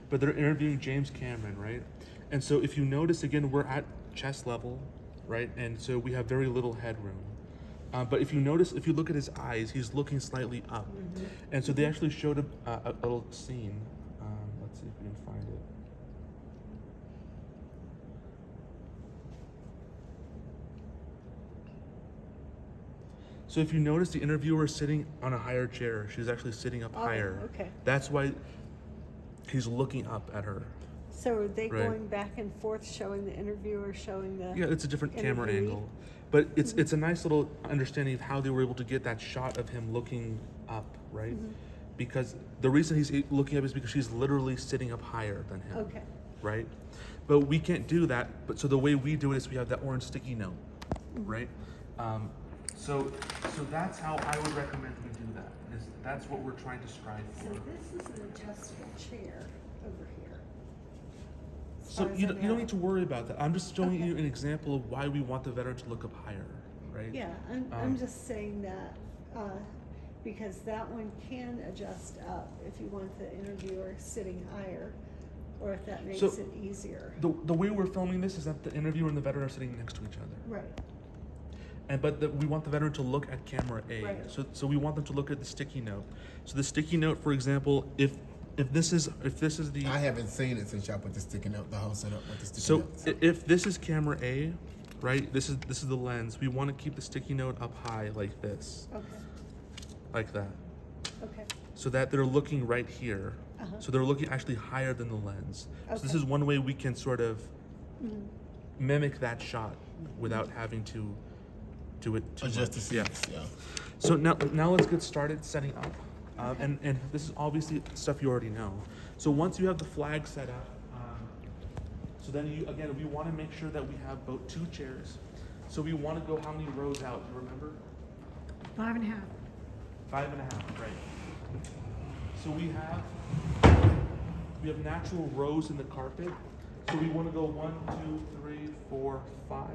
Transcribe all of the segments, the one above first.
but they're interviewing James Cameron, right? And so if you notice, again, we're at chest level, right? And so we have very little headroom. But if you notice, if you look at his eyes, he's looking slightly up. And so they actually showed a little scene. Let's see if we can find it. So if you notice, the interviewer is sitting on a higher chair. She's actually sitting up higher. Okay. That's why he's looking up at her. So are they Right. going back and forth, showing the interviewer, showing the... Yeah, it's a different camera interviewee? angle. But it's a nice little understanding of how they were able to get that shot of him looking up, right? Because the reason he's looking up is because she's literally sitting up higher than him. Okay. Right? But we can't do that. But so the way we do it is we have that orange sticky note, right? So that's how I would recommend we do that. That's what we're trying to strive So for. this is an adjustable chair over here. As So far as you I don't know. need to worry about that. I'm just showing Okay. you an example of why we want the veteran to look up higher, right? Yeah, I'm just saying that because that one can adjust up if you want the interviewer sitting higher, or if that makes So, it easier. The way we're filming this is that the interviewer and the veteran are sitting next to each other. Right. We want the veteran to look at camera A. Right. So we want them to look at the sticky note. So the sticky note, for example, if this is the I haven't seen it since y'all put the sticky note, the whole setup with the sticky so notes. if this is camera A, right? This is the lens. We want to keep the sticky note up high like this, Okay. like that, Okay. so that they're looking right here. Uh-huh. So they're looking actually higher than the lens. So this Okay. is one way we can sort of mimic that shot without having to do it too Adjust the much. seats, yeah. So now let's get started setting up. And this is obviously stuff you already know. So once you have the flag set up, so then we want to make sure that we have both two chairs. So we want to go how many rows out? Do you remember? 5.5. 5.5, right. So we have natural rows in the carpet. So we want to go 1, 2, 3, 4, 5.5.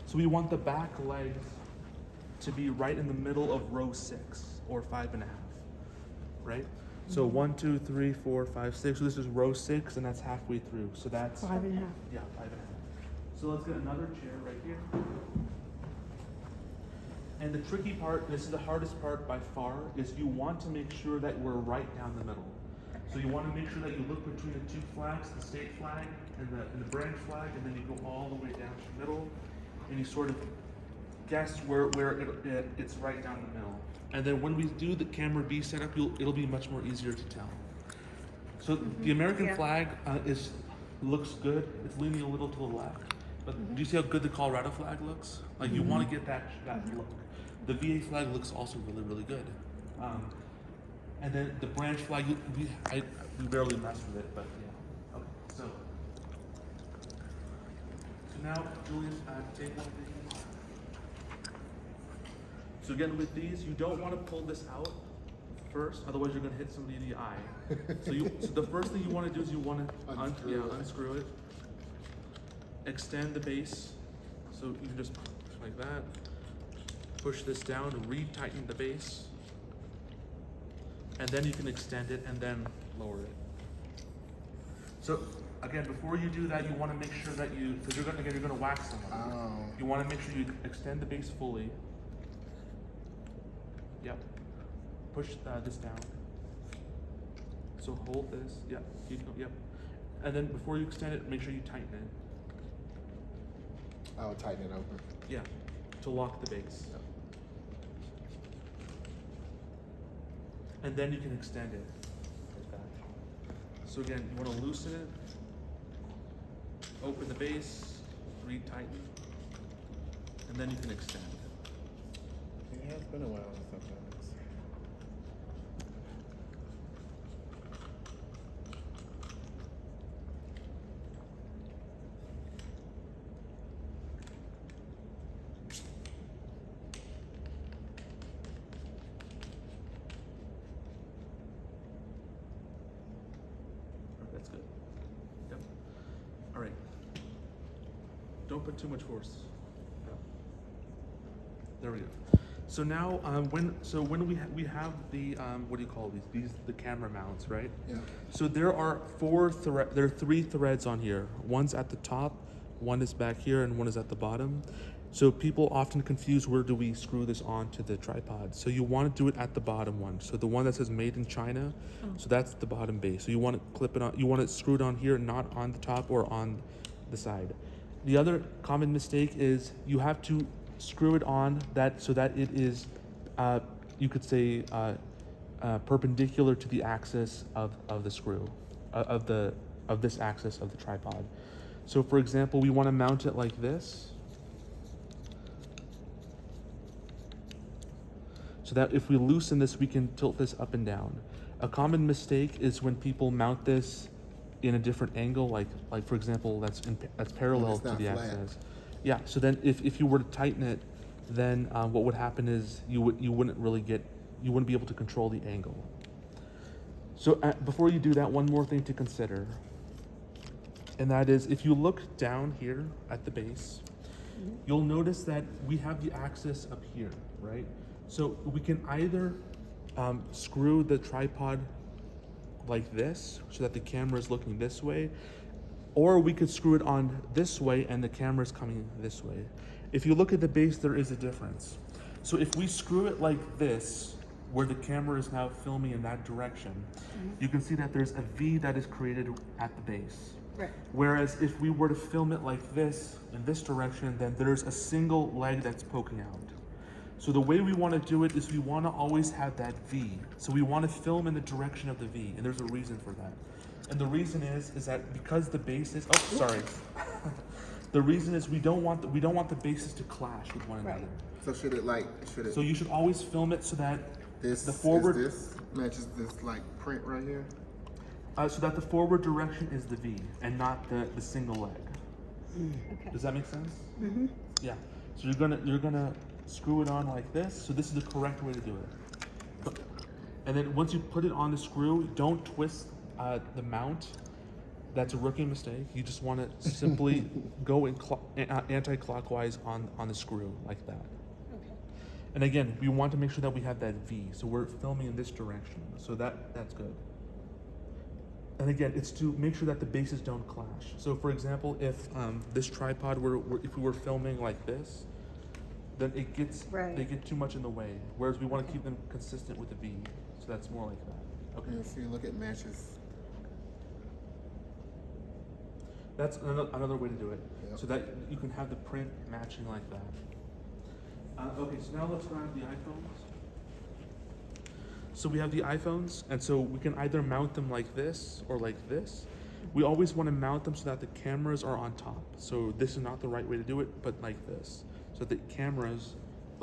So we want the back legs to be right in the middle of row 6 or 5.5, right? So 1, 2, 3, 4, 5, 6. So this is row 6, and that's halfway through. So that's 5.5. yeah, 5.5. So let's get another chair right here. And the tricky part, this is the hardest part by far, is you want to make sure that we're right down the middle. So you want to make sure that you look between the two flags, the state flag and the branch flag, and then you go all the way down to the middle, and you sort of guess where it's right down the middle. And then when we do the camera B setup, it'll be much more easier to tell. So the American Yeah. flag looks good. It's leaning a little to the left. But do you see how good the Colorado flag looks? Like you want to get that look. The VA flag looks also really, really good. And then the branch flag, we barely mess with it, but yeah. Okay, so now, Julius, take one of these. So again, with these, you don't want to pull this out first, otherwise you're going to hit somebody in the eye. So the first thing you want to do is you want to unscrew it. Extend the base, so you can just like that. Push this down, re-tighten the base, and then you can extend it and then lower it. So again, before you do that, you want to make sure that because you're going to wax someone. Oh. You want to make sure you extend the base fully. Yep. Push this down. So hold this. Yep. Keep going. Yep. And then before you extend it, make sure you tighten it. I'll tighten it over. Yeah. To lock the base. And then you can extend it like that. So again, you want to loosen it. Open the base. Re-tighten. And then you can extend. It has been a while since I've done this. Alright, that's good. Yep. Alright. Don't put too much force. There we go. So now, when we have the what do you call these the camera mounts, right? Yeah. So there are there are 3 threads on here. One's at the top, one is back here, and one is at the bottom. So people often confuse where do we screw this onto the tripod. So you want to do it at the bottom one. So the one that says made in China, so that's the bottom base. So you want to clip it on, you want it screwed on here, not on the top or on the side. The other common mistake is you have to screw it on that so that it is, you could say, perpendicular to the axis of the screw, of this axis of the tripod. So for example, we want to mount it like this, so that if we loosen this, we can tilt this up and down. A common mistake is when people mount this in a different angle, like for example, that's parallel it's to not the flat. axis. Yeah. So then, if you were to tighten it, then what would happen is you wouldn't be able to control the angle. So before you do that, one more thing to consider, and that is if you look down here at the base, you'll notice that we have the axis up here, right? So we can either screw the tripod like this so that the camera is looking this way, or we could screw it on this way and the camera is coming this way. If you look at the base, there is a difference. So if we screw it like this, where the camera is now filming in that direction, you can see that there's a V that is created at the base. Right. Whereas if we were to film it like this, in this direction, then there's a single leg that's poking out. So the way we want to do it is we want to always have that V. So we want to film in the direction of the V, and there's a reason for that. And the reason is that because the bases, the reason is we don't want the bases to clash with one Right. another. So should it So you should always film it so that this the forward, this matches this like print right here? so that the forward direction is the V and not the single leg. Okay. Does that make sense? Mm-hmm. Yeah. So you're gonna screw it on like this. So this is the correct way to do it. And then once you put it on the screw, don't twist the mount. That's a rookie mistake. You just want to simply go in anti-clockwise on the screw like that. Okay. And again, we want to make sure that we have that V. So we're filming in this direction. So that's good. And again, it's to make sure that the bases don't clash. So for example, if this tripod if we were filming like this, then they get too much in the way. Whereas we want to keep them consistent with the V. So that's more like that. Okay. And if you look at matches. That's another way to do it. Yep. So that you can have the print matching like that. Okay, so now let's grab the iPhones. So we have the iPhones, and so we can either mount them like this or like this. We always want to mount them so that the cameras are on top. So this is not the right way to do it, but like this. So the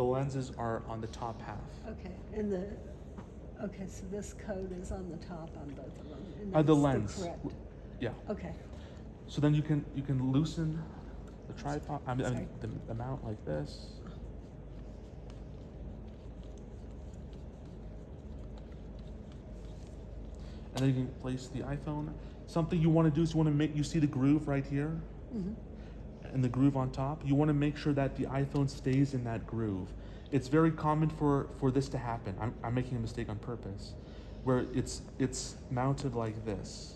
lenses are on the top half. Okay. So this code is on the top on both of them. And The that's lens. correct. Yeah. Okay. So then you can loosen the tripod, Sorry. the mount like this. And then you can place the iPhone. Something you want to do is you see the groove right here? Mm-hmm. And the groove on top? You want to make sure that the iPhone stays in that groove. It's very common for this to happen. I'm making a mistake on purpose, where it's mounted like this.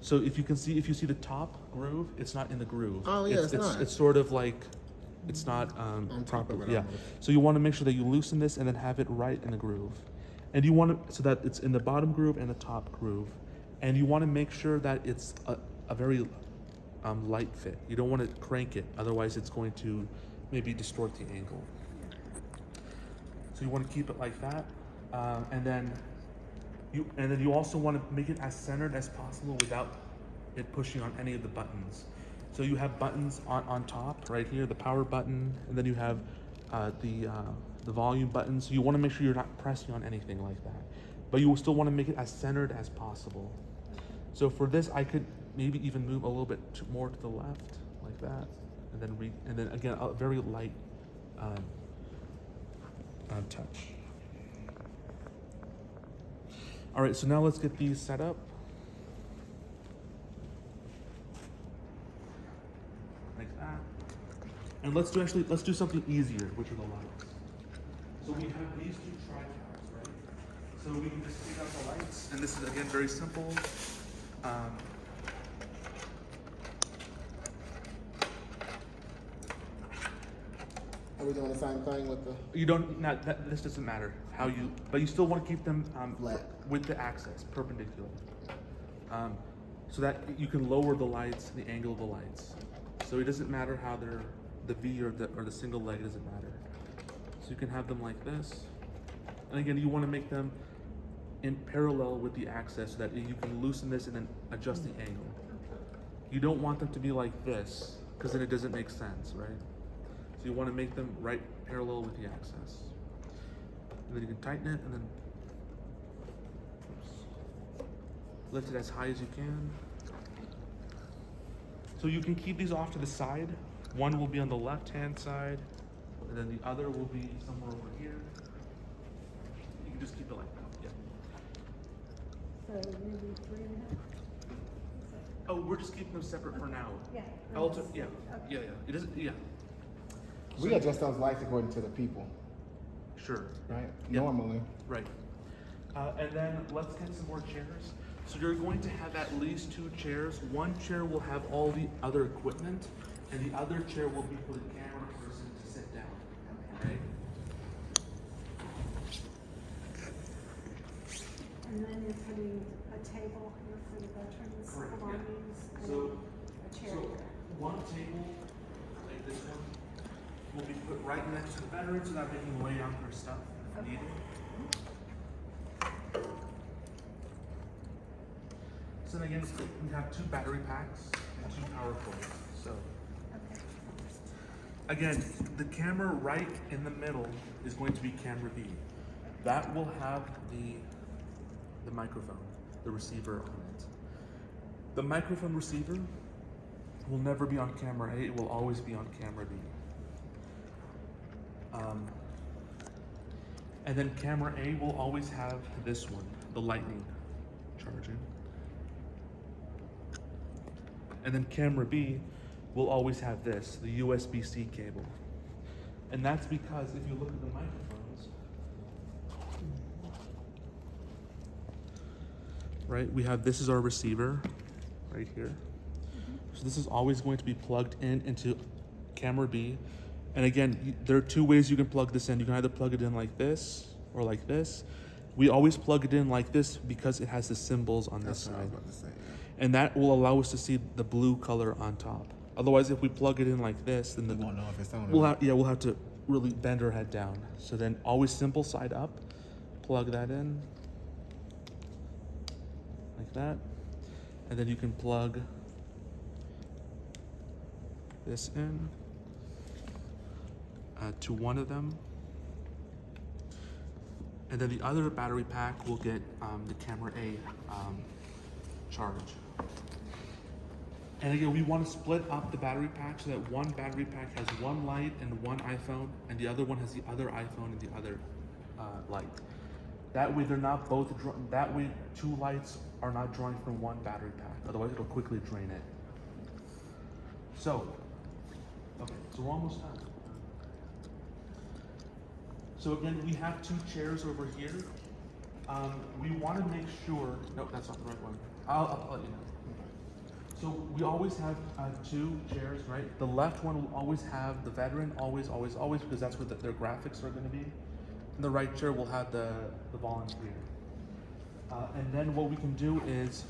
So if you see the top groove, it's not in the groove. Oh yeah, it's not. It's sort of like it's not On top proper. of it Yeah. almost. So you want to make sure that you loosen this and then have it right in the groove. And you want to so that it's in the bottom groove and the top groove. And you want to make sure that it's a very light fit. You don't want to crank it, otherwise it's going to maybe distort the angle. So you want to keep it like that, and then you also want to make it as centered as possible without it pushing on any of the buttons. So you have buttons on top right here, the power button, and then you have the volume button. So you want to make sure you're not pressing on anything like that, but you still want to make it as centered as possible. So for this, I could maybe even move a little bit more to the left, like that, and then again a very light touch. All right, so now let's get these set up. Like that. And let's do something easier, which are the lights. So we have these two tripods, right? So we can just take out the lights, and this is again very simple. Are we doing the same thing with the You don't, not, that, this doesn't matter how you, but you still want to keep them flat? with the axis perpendicular. So that you can lower the lights, the angle of the lights. So it doesn't matter how they're, the V or the single leg, it doesn't matter. So you can have them like this. And again, you want to make them in parallel with the axis so that you can loosen this and then adjust the angle. You don't want them to be like this, because then it doesn't make sense, right? So you want to make them right parallel with the axis. And then you can tighten it and then lift it as high as you can. So you can keep these off to the side. One will be on the left-hand side, and then the other will be somewhere over here. You can just keep it like that, yeah. So maybe 3.5? Oh, we're just keeping them separate for now. Yeah. Yeah, yeah. It isn't, yeah. We adjust those lights according to the people, Sure, right? Yep. Normally. right. And then let's get some more chairs. So you're going to have at least 2 chairs. One chair will have all the other equipment, and the other chair will be for the camera person to sit down, okay? And then you're putting a table here for the veterans Correct, yeah. belongings and So- a chair So here. one table, like this one, will be put right next to the veteran so that they can lay out their stuff if Okay. needed. So then again, we have 2 battery packs and 2 power cords. So Okay. again, the camera right in the middle is going to be camera B. That will have the microphone, the receiver on it. The microphone receiver will never be on camera A, it will always be on camera B. And then camera A will always have this one, the lightning charging. And then camera B will always have this, the USB-C cable. And that's because if you look at the microphones, right, we have, this is our receiver right here. So this is always going to be plugged in into camera B. And again, there are 2 ways you can plug this in. You can either plug it in like this or like this. We always plug it in like this because it has the symbols on this That's what I was side. about to say. And that will allow us to see the blue color on top. Otherwise, if we plug it in like this, then You won't know if it's on. or we'll not. we'll have to really bend our head down. So then always simple side up, plug that in like that. And then you can plug this in to one of them. And then the other battery pack will get the camera A charge. And again, we want to split up the battery pack so that one battery pack has one light and one iPhone, and the other one has the other iPhone and the other light. That way they're not both, that way 2 lights are not drawing from one battery pack. Otherwise it'll quickly drain it. So, okay, so we're almost done. So again, we have 2 chairs over here. We want to make sure, nope, that's not the right one. I'll let you know. So we always have 2 chairs, right? The left one will always have the veteran, always, because that's where their graphics are going to be. And the right chair will have the volunteer. And then what we can do is,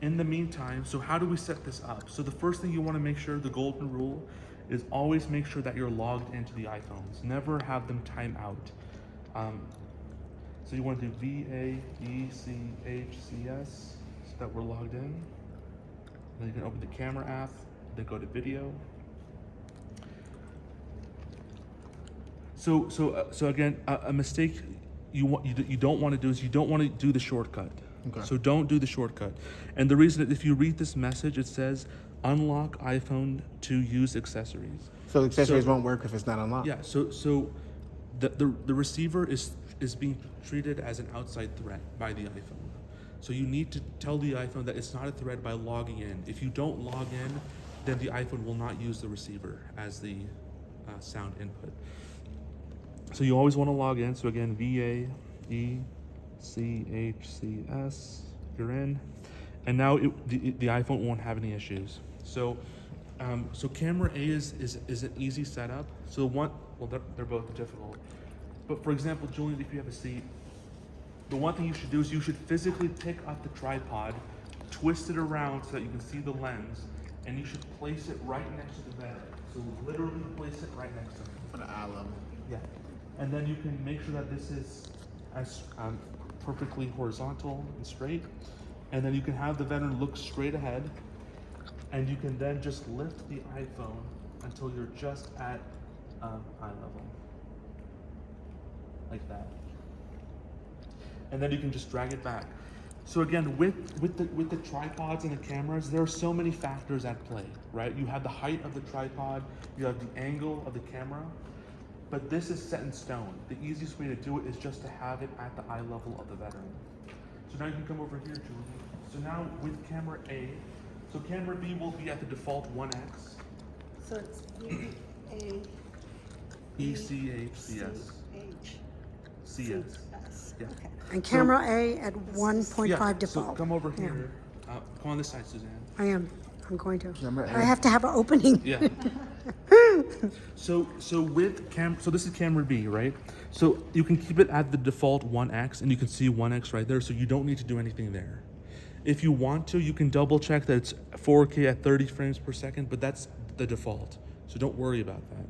in the meantime, so how do we set this up? So the first thing you want to make sure, the golden rule, is always make sure that you're logged into the iPhones. Never have them time out. So you want to do VAECHCS so that we're logged in. Then you can open the camera app, then go to video. So again, a mistake you don't want to do is you don't want to do the shortcut. Okay. So don't do the shortcut. And the reason that if you read this message, it says unlock iPhone to use accessories. So the accessories So- won't work if it's not unlocked. Yeah. So the receiver is being treated as an outside threat by the iPhone. So you need to tell the iPhone that it's not a threat by logging in. If you don't log in, then the iPhone will not use the receiver as the sound input. So you always want to log in. So again, VAECHCS, you're in. And now the iPhone won't have any issues. So so camera A is an easy setup. So they're both difficult. But for example, Julian, if you have a seat, the one thing you should do is you should physically pick up the tripod, twist it around so that you can see the lens, and you should place it right next to the bed. So literally place it right next to it. For the eye level. Yeah. And then you can make sure that this is as perfectly horizontal and straight. And then you can have the veteran look straight ahead. And you can then just lift the iPhone until you're just at eye level. Like that. And then you can just drag it back. So again, with the tripods and the cameras, there are so many factors at play, right? You have the height of the tripod, you have the angle of the camera, but this is set in stone. The easiest way to do it is just to have it at the eye level of the veteran. So now you can come over here, Julie. So now with camera A, so camera B will be at the default 1x. So it's VA. ECHCS. CS. Yeah. Okay. And camera A at 1.5 Yeah, default. so come over Yeah. here. Come on this side, Suzanne. I am. I'm going to. Camera A. I have to have an opening. Yeah. So with so this is camera B, right? So you can keep it at the default 1x, and you can see 1x right there, so you don't need to do anything there. If you want to, you can double check that it's 4K at 30 frames per second, but that's the default. So don't worry about that.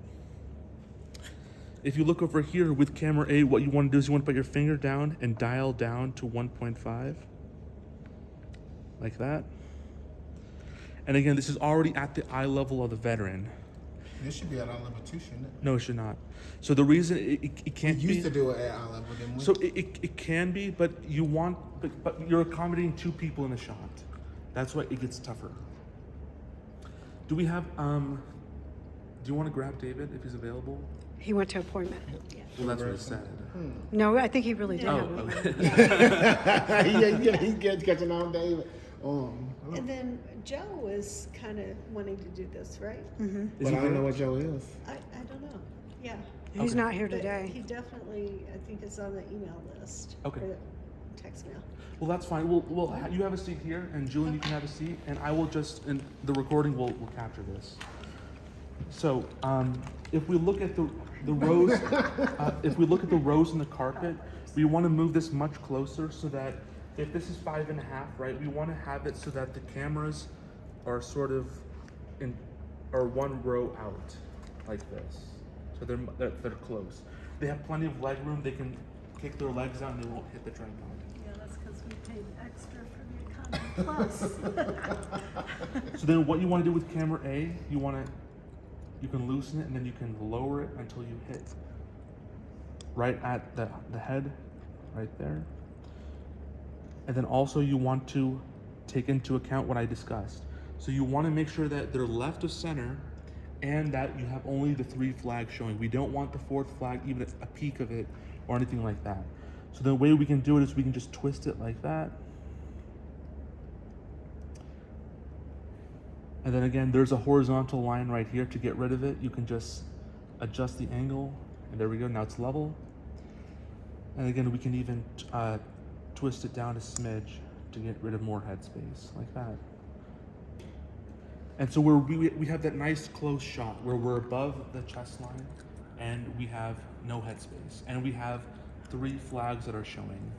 If you look over here with camera A, what you want to do is you want to put your finger down and dial down to 1.5. Like that. And again, this is already at the eye level of the veteran. This should be at eye level too, shouldn't it? No, it should not. So the reason it We can't used to be, do it at eye level, didn't we? so it can be, but but you're accommodating two people in a shot. That's why it gets tougher. Do we have do you want to grab David if he's available? He went to appointment. Well, that's what it said. No, I think he really did. Oh, have one. okay. He's catching on David. And then Joe was kind of wanting to do this, right? Mm-hmm. But I don't know what Joe is. I don't know. Yeah. He's Okay. not here But today. he definitely, I think, is on the email list. Okay. Or the text mail. Well, that's fine. You have a seat here, and Julian, you can have a seat, and I will just, in the recording will capture this. So, if we look at the rows, if we look at the rows in the carpet, we want to move this much closer so that if this is 5.5, right, we want to have it so that the cameras are sort of are one row out, like this. So they're close. They have plenty of leg room. They can kick their legs out and they won't hit the tripod. Yeah, that's because we paid extra for the Economy Plus. So then what you want to do with camera A, you can loosen it and then you can lower it until you hit right at the head, right there. And then also you want to take into account what I discussed. So you want to make sure that they're left of center and that you have only the 3 flags showing. We don't want the 4th flag, even a peak of it or anything like that. So the way we can do it is we can just twist it like that. And then again, there's a horizontal line right here. To get rid of it, you can just adjust the angle, and there we go, now it's level. And again, we can even twist it down a smidge to get rid of more headspace, like that. And so we have that nice close shot where we're above the chest line, and we have no headspace, and we have 3 flags that are showing.